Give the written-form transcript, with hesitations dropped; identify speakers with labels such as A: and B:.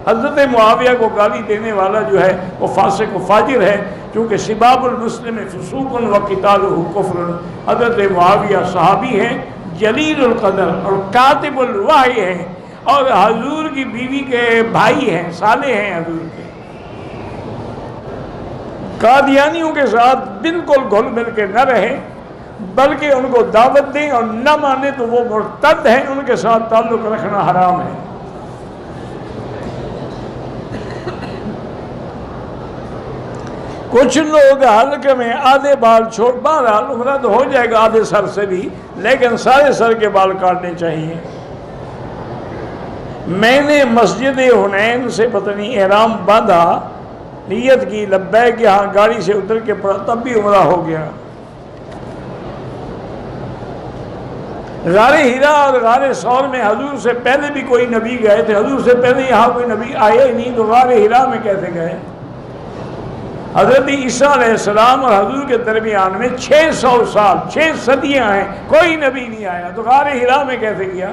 A: حضرت معاویہ کو گالی دینے والا جو ہے وہ فاسق و فاجر ہے، کیونکہ سباب المسلم فسوق و قتالہ کفر۔ حضرت معاویہ صحابی ہیں، جلیل القدر اور کاتب الوحی ہیں، اور حضور کی بیوی کے بھائی ہیں، سالے ہیں حضور کے۔ قادیانیوں کے ساتھ بالکل گھل مل کے نہ رہے، بلکہ ان کو دعوت دیں، اور نہ مانے تو وہ مرتد ہیں، ان کے ساتھ تعلق رکھنا حرام ہے۔ کچھ لوگ حلقے میں آدھے بال چھوڑ، بہرحال عمرہ تو ہو جائے گا آدھے سر سے بھی، لیکن سارے سر کے بال کاٹنے چاہیے۔ میں نے مسجد حنین سے پتہ نہیں احرام باندھا، نیت کی لبیک، یہاں گاڑی سے اتر کے پڑا، تب بھی عمرہ ہو گیا۔ غار ہیرا اور غار ثور میں حضور سے پہلے بھی کوئی نبی گئے تھے، حضور سے پہلے یہاں کوئی نبی آیا ہی نہیں، تو غار ہیرا میں کیسے گئے؟ حضرت عیسیٰ علیہ السلام اور حضور کے درمیان میں 600 سال، 6 صدیاں ہیں، کوئی نبی نہیں آیا، تو غار ہیرا میں کیسے گیا؟